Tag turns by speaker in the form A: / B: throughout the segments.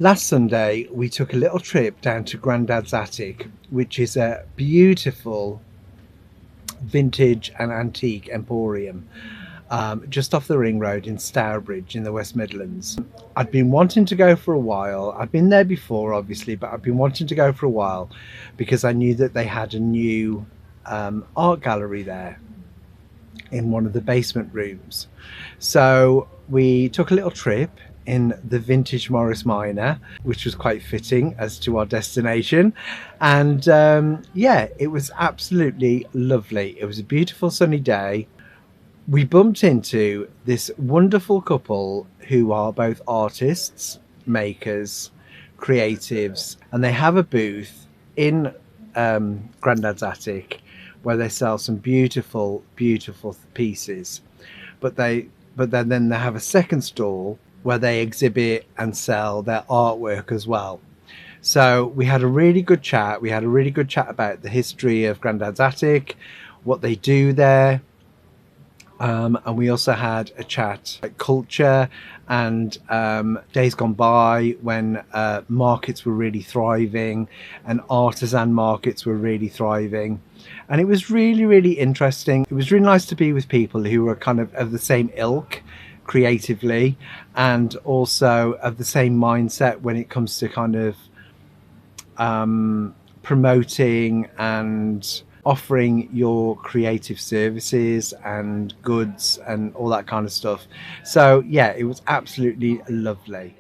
A: Last Sunday, we took a little trip down to Grandad's Attic, which is a beautiful vintage and antique emporium just off the ring road in Stourbridge in the West Midlands. I'd been wanting to go for a while. I've been there before, obviously, but I've been wanting to go for a while because I knew that they had a new art gallery there in one of the basement rooms. So we took a little trip in the vintage Morris Minor, which was quite fitting as to our destination. And yeah, it was absolutely lovely. It was a beautiful sunny day. We bumped into this wonderful couple who are both artists, makers, creatives, and they have a booth in Grandad's Attic where they sell some beautiful pieces, but then they have a second stall where they exhibit and sell their artwork as well. So we had a really good chat. We had a really good chat about the history of Grandad's Attic, what they do there. And we also had a chat about culture and days gone by when markets were really thriving and artisan markets were really thriving. And it was really interesting. It was really nice to be with people who were kind of the same ilk creatively, and also of the same mindset when it comes to kind of promoting and offering your creative services and goods and all that kind of stuff. So yeah, it was absolutely lovely.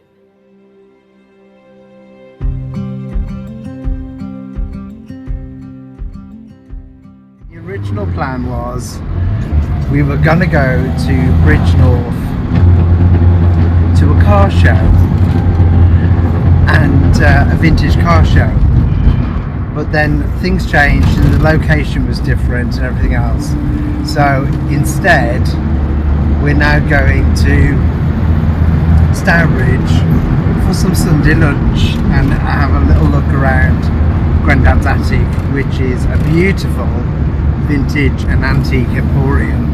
A: The original plan was we were going to go to Bridge North to a car show and a vintage car show, but then things changed and the location was different and everything else. So instead we're now going to Stourbridge for some Sunday lunch and have a little look around Grandad's Attic, which is a beautiful vintage and antique emporium.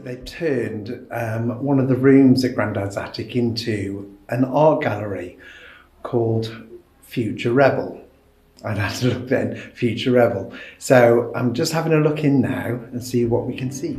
A: They turned one of the rooms at Grandad's Attic into an art gallery called Future Rebel. I'd have to look then, Future Rebel. So I'm just having a look in now and see what we can see.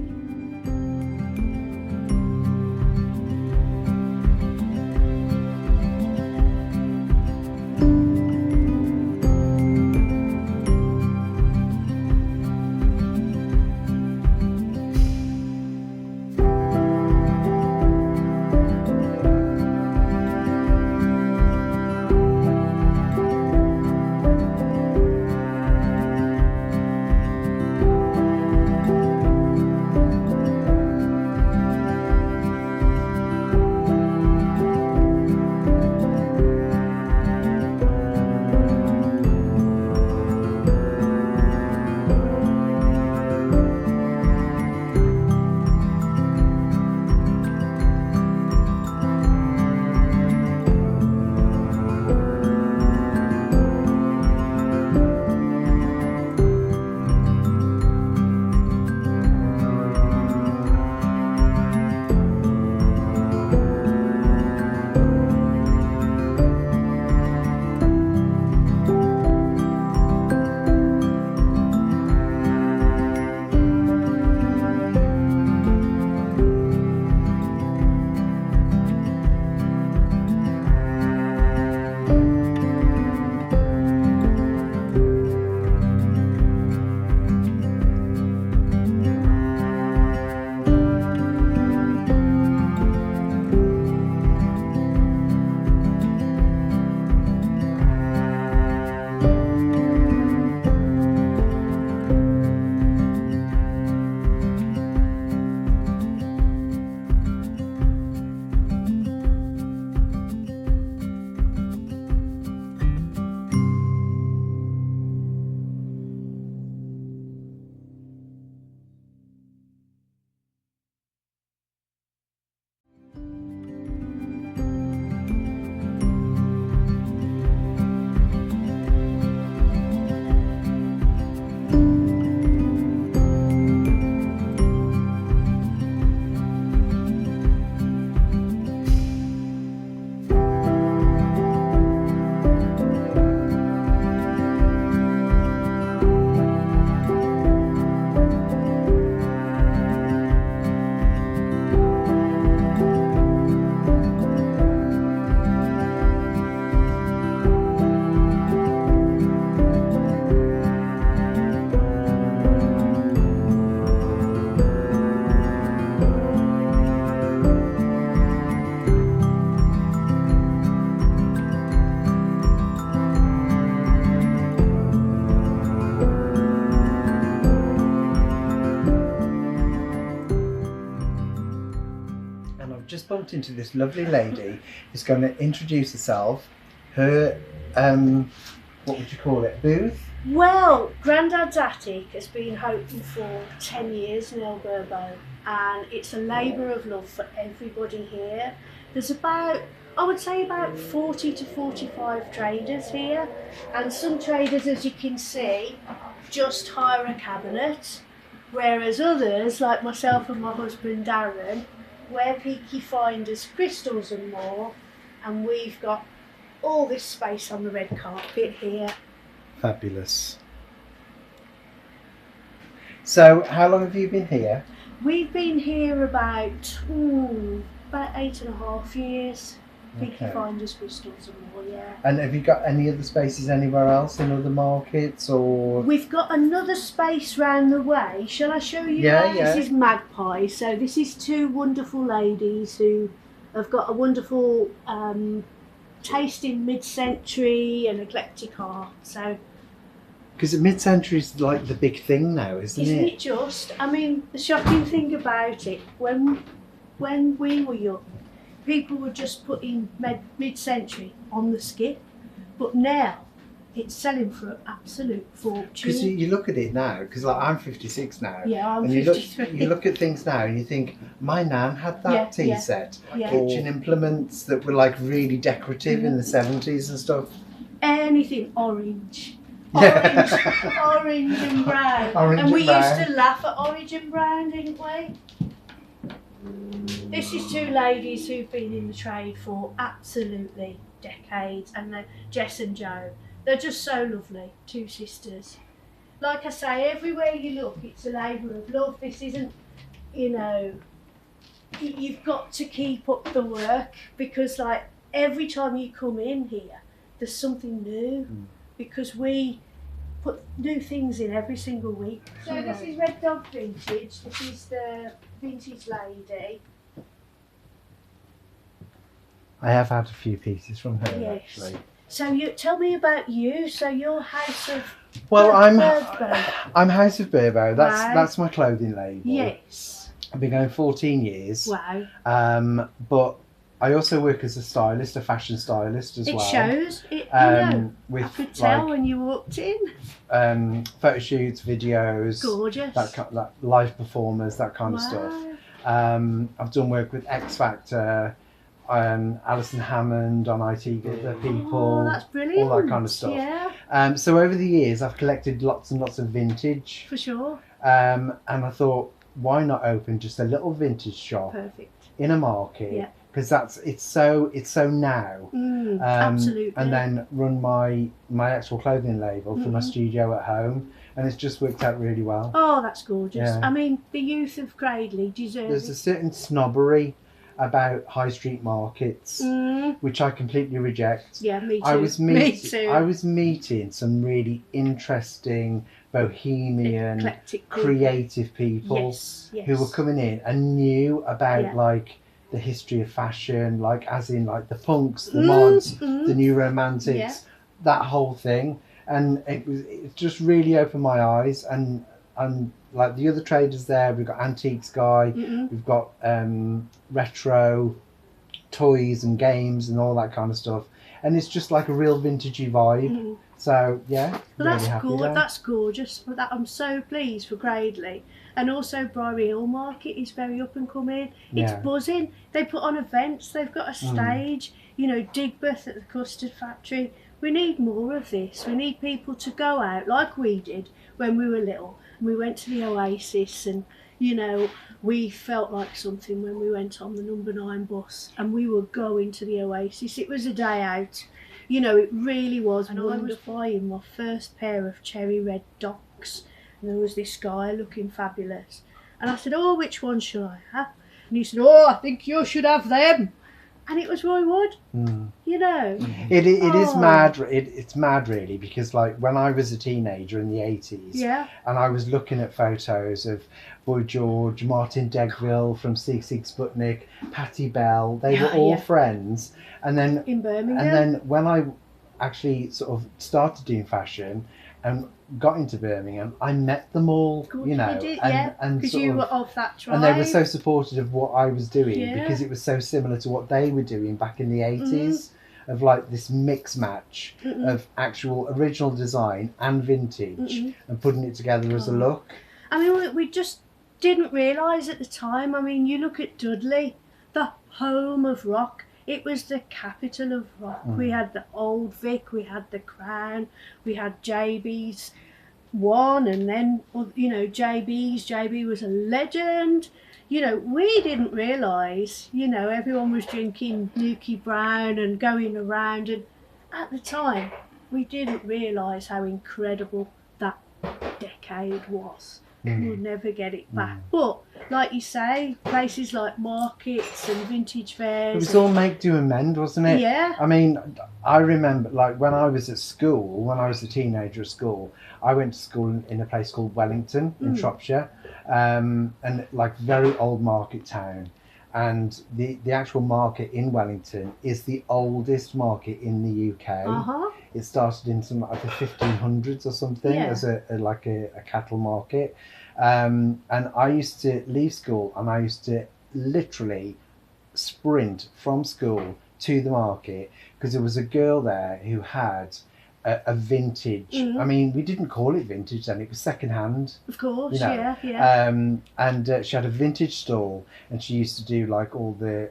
A: just bumped into this lovely lady who's going to introduce herself. Her, what would you call it, booth?
B: Well, Grandad's Attic has been open for 10 years in El Burbo, and it's a labour of love for everybody here. There's about, I would say about 40 to 45 traders here, and some traders, as you can see, just hire a cabinet, whereas others, like myself and my husband Darren, wear Peaky Finders Crystals More, and we've got all this space on the red carpet here.
A: Fabulous. So, how long have you been here?
B: We've been here about 8.5 years. Peaky Finders Crystals More, yeah.
A: And have you got any other spaces anywhere else in other markets, or?
B: We've got another space round the way. Shall I show you?
A: Yeah,
B: that?
A: yeah.
B: This is Magpie. So this is two wonderful ladies who have got a wonderful taste in mid-century and eclectic art. So.
A: Because mid-century is like the big thing now, isn't
B: it just? I mean, the shocking thing about it, when we were young, people were just putting mid-century on the skip, but now it's selling for an absolute fortune.
A: Because you look at it now, because like I'm 56 now.
B: Yeah, I'm
A: and
B: 53.
A: You look at things now and you think, my nan had that tea set.
B: Yeah.
A: Kitchen implements that were like really decorative in the 70s and stuff.
B: Anything orange.
A: Yeah.
B: Orange and brown.
A: Orange
B: and we
A: and brown.
B: used to laugh at orange and brown, didn't we? This is two ladies who've been in the trade for absolutely decades, and they're Jess and Jo. They're just so lovely, two sisters. Like I say, everywhere you look, it's a labour of love. This isn't, you've got to keep up the work, because like every time you come in here, there's something new, because we put new things in every single week. So this is Red Dog Vintage. This is the vintage lady.
A: I have had a few pieces from her,
B: Yes.
A: actually.
B: So you tell me about you. So your House of
A: Well,
B: Burbo.
A: I'm House of Burbo.
B: Wow.
A: That's my clothing label.
B: Yes.
A: I've been going 14 years.
B: Wow.
A: But I also work as a stylist, a fashion stylist as well.
B: It shows. With I could tell when you walked in.
A: Photo shoots, videos.
B: Gorgeous.
A: That live performers, that kind of stuff. I've done work with X Factor, Alison Hammond on IT the People.
B: Oh, that's brilliant.
A: All that kind of stuff.
B: Yeah.
A: So over the years, I've collected lots and lots of vintage.
B: For sure.
A: And I thought, why not open just a little vintage shop?
B: Perfect.
A: In a market?
B: Yeah.
A: Because it's so now.
B: Absolutely.
A: And then run my actual clothing label for my studio at home, and it's just worked out really well.
B: Oh, that's gorgeous.
A: Yeah.
B: I mean, the youth of Gradley deserve
A: There's
B: it.
A: a certain snobbery about high street markets, which I completely reject.
B: Yeah, me too.
A: Me too. I was meeting some really interesting, bohemian,
B: eclectic
A: creative people who were coming in and knew about like the history of fashion, like as in like the punks, the mods, the new romantics, that whole thing. And it just really opened my eyes. And like the other traders there, we've got Antiques Guy, we've got retro toys and games and all that kind of stuff. And it's just like a real vintagey vibe. So yeah,
B: well,
A: really happy there.
B: That's gorgeous. I'm so pleased for Gradley. And also Briary Hill Market is very up and coming. It's buzzing. They put on events. They've got a stage. Digbeth at the Custard Factory. We need more of this. We need people to go out like we did when we were little. We went to the Oasis, and we felt like something when we went on the number 9 bus and we were going to the Oasis. It was a day out. It really was. And I was buying my first pair of cherry red Docs, and there was this guy looking fabulous. And I said, "Oh, which one should I have?" And he said, "Oh, I think you should have them." And it was Roy Wood.
A: It is mad. It's mad, really, because like when I was a teenager in the 80s, and I was looking at photos of Boy George, Martin Degville from Sig Sputnik, Patti Bell. They were all friends. And then
B: in Birmingham.
A: And then when I actually sort of started doing fashion and got into Birmingham, I met them all,
B: Good,
A: you know,
B: you did,
A: and
B: because
A: sort
B: you
A: of,
B: were of that tribe.
A: and they were so supportive of what I was doing
B: Yeah.
A: because it was so similar to what they were doing back in the 80s, of like this mix match of actual original design and vintage and putting it together as a look.
B: I mean, we just didn't realise at the time. I mean, you look at Dudley, the home of rock. It was the capital of rock. We had the Old Vic, we had the Crown, we had JB's one, and then, you know, JB was a legend. You know, we didn't realise, you know, everyone was drinking Nuki Brown and going around, and at the time we didn't realise how incredible that decade was. We'll never get it back. But like you say, places like markets and vintage fairs.
A: It was all make, do and mend, wasn't it?
B: Yeah.
A: I mean, I remember like when I was at school, when I was a teenager at school, I went to school in a place called Wellington in Shropshire, and like very old market town. And the actual market in Wellington is the oldest market in the UK. It started in some like the 1500s or something as a cattle market. And I used to leave school and I used to literally sprint from school to the market because there was a girl there who had a vintage. I mean, we didn't call it vintage then; it was second hand.
B: Of course,
A: you know. And she had a vintage stall, and she used to do like all the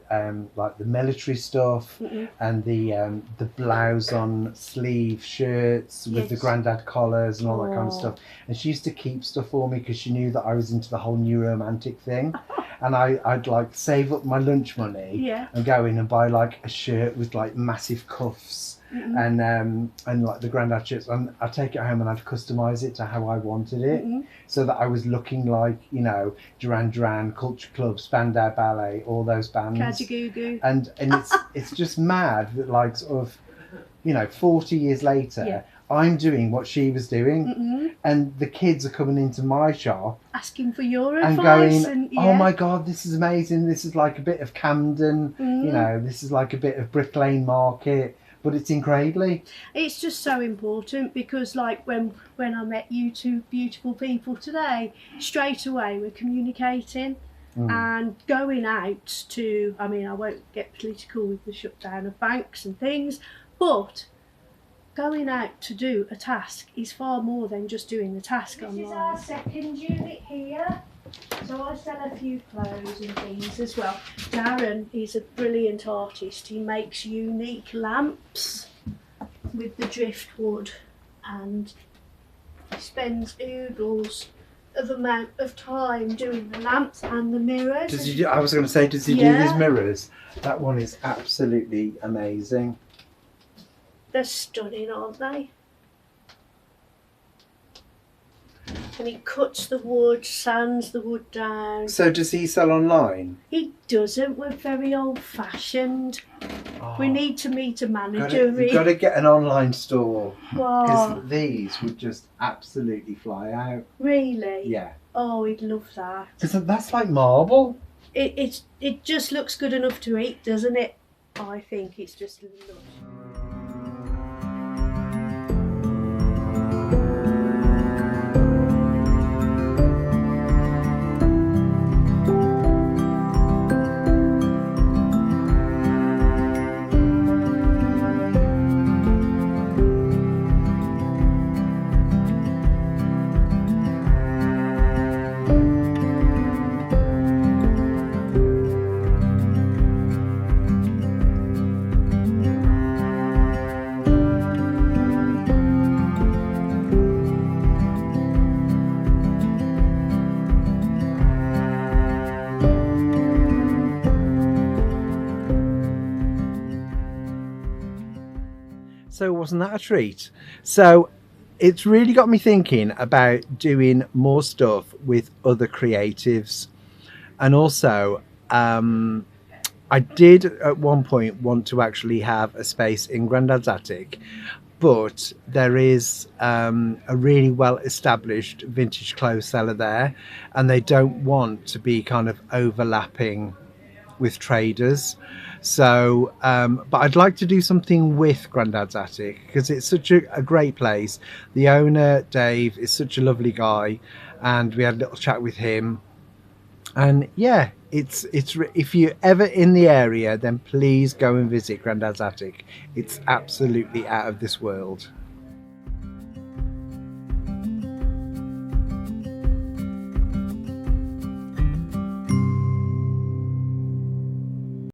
A: like the military stuff and the blouse on sleeve shirts with the Grandad collars and all that kind of stuff. And she used to keep stuff for me because she knew that I was into the whole new romantic thing. And I'd like save up my lunch money and go in and buy like a shirt with like massive cuffs and like the Grandad shirts, and I'd take it home and I'd customise it to how I wanted it, so that I was looking like, you know, Duran Duran, Culture Club, Spandau Ballet, all those bands.
B: Kajagoogoo.
A: And it's just mad that like sort of, you know, 40 years later, I'm doing what she was doing, and the kids are coming into my shop
B: asking for your
A: and
B: advice
A: going, oh my God, this is amazing, this is like a bit of Camden, you know, this is like a bit of Brick Lane Market, but it's in Cradley.
B: It's just so important because like when I met you two beautiful people today, straight away we're communicating and going out to, I mean, I won't get political with the shutdown of banks and things, but going out to do a task is far more than just doing the task online. This is our second unit here. So I sell a few clothes and things as well. Darren is a brilliant artist. He makes unique lamps with the driftwood, and he spends oodles of amount of time doing the lamps and the mirrors.
A: I was going to say, does he do his mirrors? That one is absolutely amazing.
B: They're stunning, aren't they? And he cuts the wood, sands the wood down.
A: So does he sell online?
B: He doesn't. We're very old-fashioned. We need to meet a manager.
A: You've got to get an online store. Because these would just absolutely fly out.
B: Really?
A: Yeah.
B: Oh, we'd love that.
A: Because that's like marble.
B: It just looks good enough to eat, doesn't it? I think it's just lush.
A: So wasn't that a treat? So it's really got me thinking about doing more stuff with other creatives. And also, I did at one point want to actually have a space in Grandad's attic, but there is a really well established vintage clothes seller there, and they don't want to be kind of overlapping with traders. So, but I'd like to do something with Grandad's Attic because it's such a great place. The owner, Dave, is such a lovely guy, and we had a little chat with him. And yeah, it's if you're ever in the area, then please go and visit Grandad's Attic. It's absolutely out of this world.